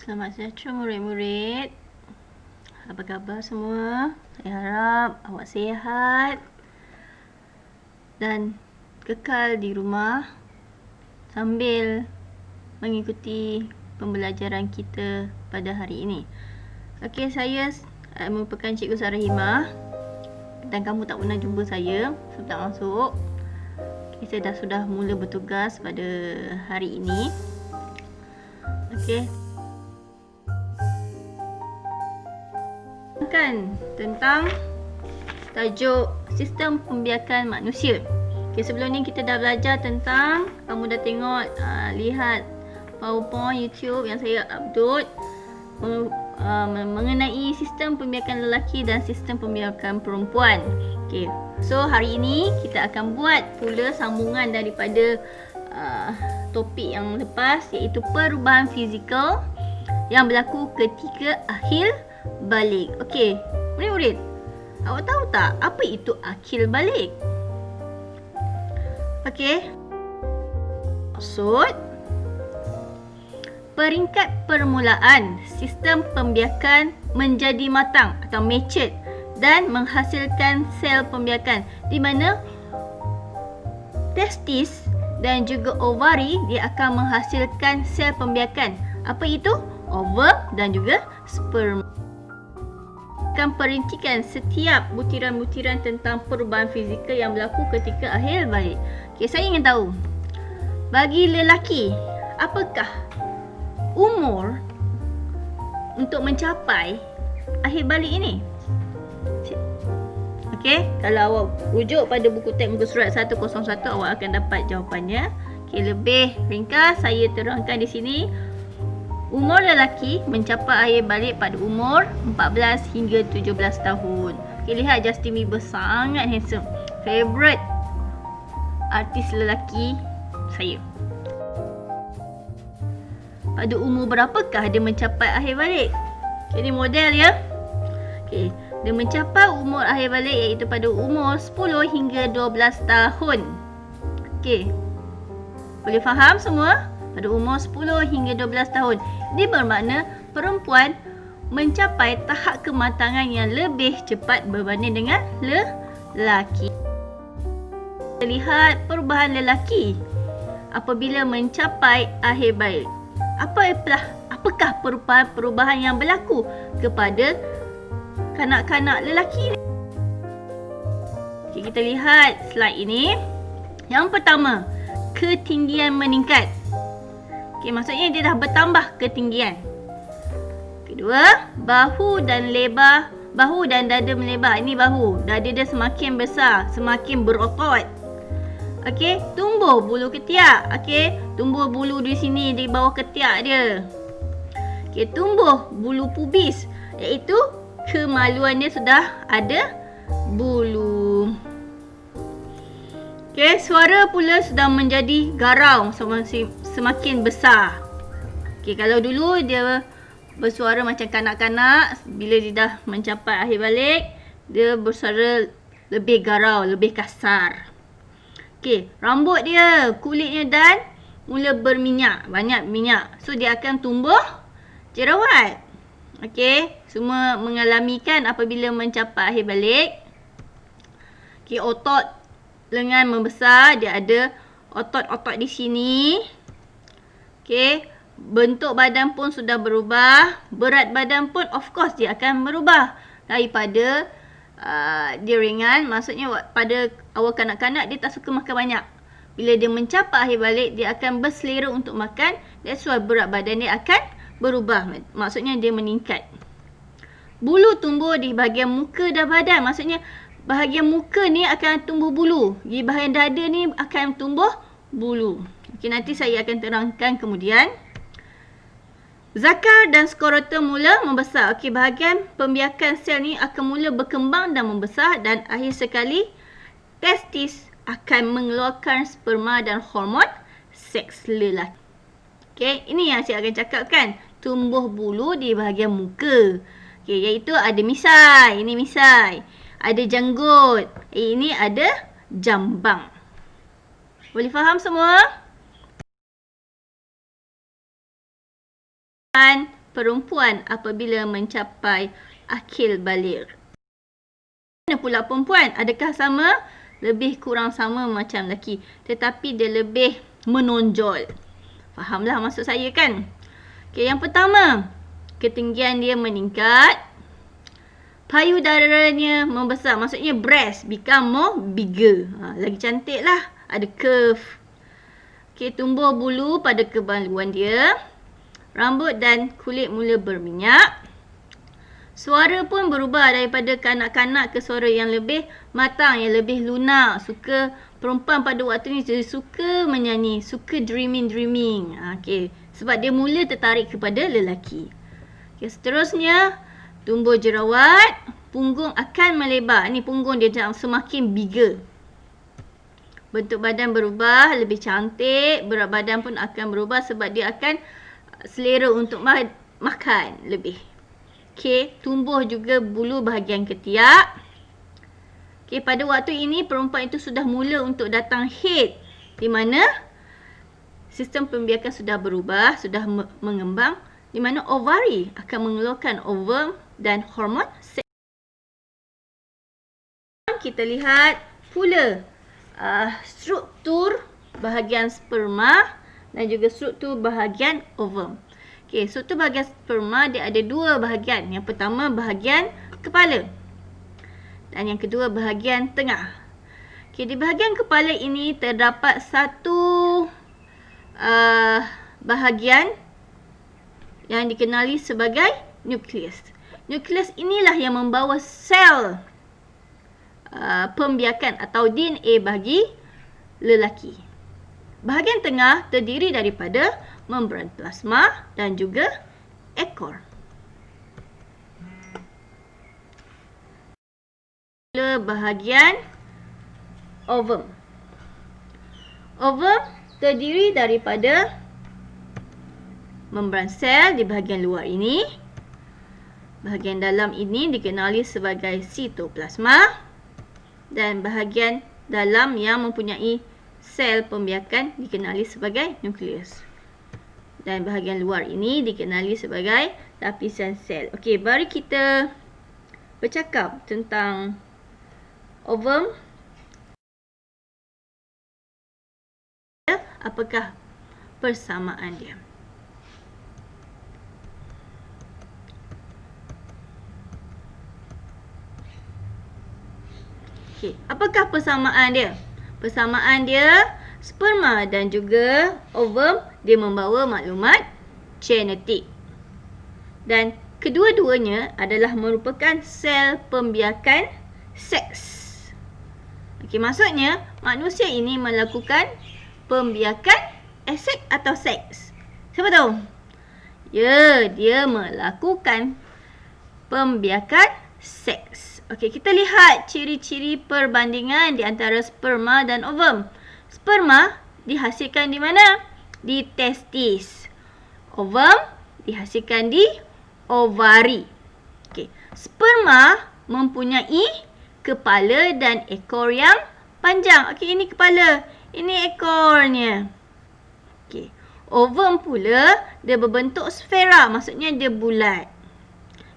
Selamat sejahtera murid-murid. Apa khabar semua? Saya harap awak sihat dan kekal di rumah sambil mengikuti pembelajaran kita pada hari ini. Okey, saya merupakan Cikgu Sarahimah dan kamu tak pernah jumpa saya sebelum masuk. Okay, saya sudah mula bertugas pada hari ini. Okey. Tentang tajuk sistem pembiakan manusia. Okay, sebelum ni kita dah belajar tentang, kamu dah tengok lihat PowerPoint YouTube yang saya upload mengenai sistem pembiakan lelaki dan sistem pembiakan perempuan. Okay, so hari ini kita akan buat pula sambungan daripada topik yang lepas, iaitu perubahan fizikal yang berlaku ketika akhir balik. Okey, murid-murid, awak tahu tak apa itu akhir balik? Okey, maksud peringkat permulaan sistem pembiakan menjadi matang atau matured dan menghasilkan sel pembiakan, di mana testis dan juga ovari dia akan menghasilkan sel pembiakan. Apa itu? Ovum dan juga sperma. Akan perintikan setiap butiran-butiran tentang perubahan fizikal yang berlaku ketika akhir balik. Okay, saya ingin tahu, bagi lelaki, apakah umur untuk mencapai akhir balik ini? Okey, kalau awak rujuk pada buku teks muka surat 101, awak akan dapat jawapannya. Okey, lebih ringkas saya terangkan di sini. Umur lelaki mencapai akhir balik pada umur 14 hingga 17 tahun. Okay, lihat Justin Bieber sangat handsome. Favorite artis lelaki saya. Pada umur berapakah dia mencapai akhir balik? Okay, ini model ya. Okay, dia mencapai umur akhir balik iaitu pada umur 10 hingga 12 tahun. Okay, boleh faham semua? Pada umur 10 hingga 12 tahun. Ini bermakna perempuan mencapai tahap kematangan yang lebih cepat berbanding dengan lelaki. Kita lihat perubahan lelaki apabila mencapai akhir balik. Apakah perubahan yang berlaku kepada kanak-kanak lelaki? Okay, kita lihat slide ini. Yang pertama, ketinggian meningkat. Okay, maksudnya dia dah bertambah ketinggian. Kedua, bahu dan dada melebar. Ini bahu, dada dia semakin besar, semakin berotot. Okey, tumbuh bulu ketiak. Okey, tumbuh bulu di sini di bawah ketiak dia. Okey, tumbuh bulu pubis, iaitu kemaluan dia sudah ada bulu. Okey, suara pula sudah menjadi garau, semakin besar. Okey, kalau dulu dia bersuara macam kanak-kanak, bila dia dah mencapai akhir balik, dia bersuara lebih garau, lebih kasar. Okey, rambut dia, kulitnya dan mula berminyak, banyak minyak. So dia akan tumbuh jerawat. Okey, semua mengalami kan apabila mencapai akhir balik. Okey, otot lengan membesar, dia ada otot-otot di sini. Okey, bentuk badan pun sudah berubah, berat badan pun of course dia akan berubah daripada dia ringan, maksudnya pada awal kanak-kanak dia tak suka makan banyak. Bila dia mencapai akhir balik, dia akan berselera untuk makan, that's why berat badan dia akan berubah, maksudnya dia meningkat. Bulu tumbuh di bahagian muka dan badan, maksudnya bahagian muka ni akan tumbuh bulu, di bahagian dada ni akan tumbuh bulu. Okey, nanti saya akan terangkan kemudian. Zakar dan skrotum mula membesar. Okey, bahagian pembiakan sel ni akan mula berkembang dan membesar, dan akhir sekali testis akan mengeluarkan sperma dan hormon seks lelaki. Okey, ini yang saya akan cakapkan. Tumbuh bulu di bahagian muka. Okey, iaitu ada misai. Ini misai. Ada janggut. Ini ada jambang. Boleh faham semua? perempuan apabila mencapai akil baligh. Mana pula perempuan? Adakah sama? Lebih kurang sama macam lelaki, tetapi dia lebih menonjol. Fahamlah maksud saya kan? Okey, yang pertama, ketinggian dia meningkat, payudaranya membesar, maksudnya breast become more bigger. Lagi cantik lah, ada curve. Okey, tumbuh bulu pada kemaluan dia, rambut dan kulit mula berminyak. Suara pun berubah daripada kanak-kanak ke suara yang lebih matang, yang lebih lunak. Perempuan pada waktu ni dia suka menyanyi, suka dreaming. Okey, sebab dia mula tertarik kepada lelaki. Okey, seterusnya tumbuh jerawat, punggung akan melebar. Ni punggung dia semakin bigger. Bentuk badan berubah, lebih cantik, berat badan pun akan berubah sebab dia akan selera untuk makan lebih. Okey, tumbuh juga bulu bahagian ketiak. Okey, pada waktu ini perempuan itu sudah mula untuk datang haid, di mana sistem pembiakan sudah berubah, sudah mengembang, di mana ovari akan mengeluarkan ovum dan hormon seks. Kita lihat pula struktur bahagian sperma dan juga struktur bahagian ovum. Okey, struktur bahagian sperma dia ada dua bahagian. Yang pertama bahagian kepala dan yang kedua bahagian tengah. Okey, di bahagian kepala ini terdapat satu bahagian yang dikenali sebagai nukleus. Nukleus inilah yang membawa sel pembiakan atau DNA bagi lelaki. Bahagian tengah terdiri daripada membran plasma dan juga ekor. Bahagian ovum. Ovum terdiri daripada membran sel di bahagian luar ini. Bahagian dalam ini dikenali sebagai sitoplasma dan bahagian dalam yang mempunyai sel pembiakan dikenali sebagai nukleus. Dan bahagian luar ini dikenali sebagai lapisan sel. Okey, mari kita bercakap tentang ovum. Apakah persamaan dia? Okey, apakah persamaan dia? Persamaan dia, sperma dan juga ovum, dia membawa maklumat genetik. Dan kedua-duanya adalah merupakan sel pembiakan seks. Okey, maksudnya manusia ini melakukan pembiakan seks atau seks. Siapa tahu? Ya, dia melakukan pembiakan seks. Okey, kita lihat ciri-ciri perbandingan di antara sperma dan ovum. Sperma dihasilkan di mana? Di testis. Ovum dihasilkan di ovari. Okey, sperma mempunyai kepala dan ekor yang panjang. Okey, ini kepala, ini ekornya. Okey, ovum pula dia berbentuk sfera, maksudnya dia bulat.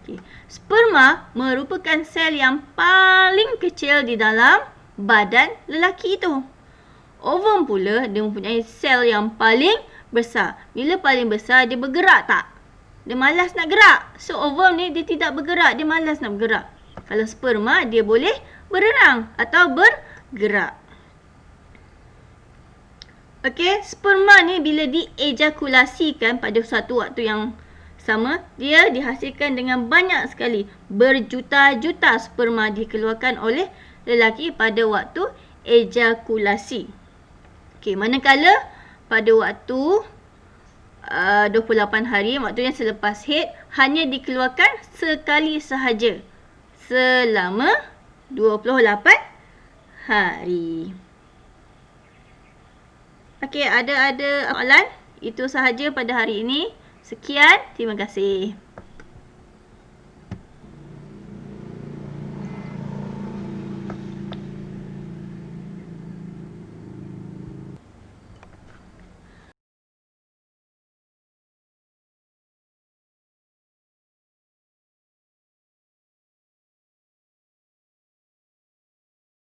Okey, sperma merupakan sel yang paling kecil di dalam badan lelaki itu. Ovum pula dia mempunyai sel yang paling besar. Bila paling besar, dia bergerak tak? Dia malas nak gerak. So ovum ni dia tidak bergerak, dia malas nak bergerak. Kalau sperma dia boleh berenang atau bergerak. Okey, sperma ni bila diejakulasikan pada suatu waktu yang sama, dia dihasilkan dengan banyak sekali. Berjuta-juta sperma dikeluarkan oleh lelaki pada waktu ejakulasi. Okey, manakala pada waktu 28 hari, waktu yang selepas haid, hanya dikeluarkan sekali sahaja selama 28 hari. Okey, ada soalan? Itu sahaja pada hari ini. Sekian, terima kasih.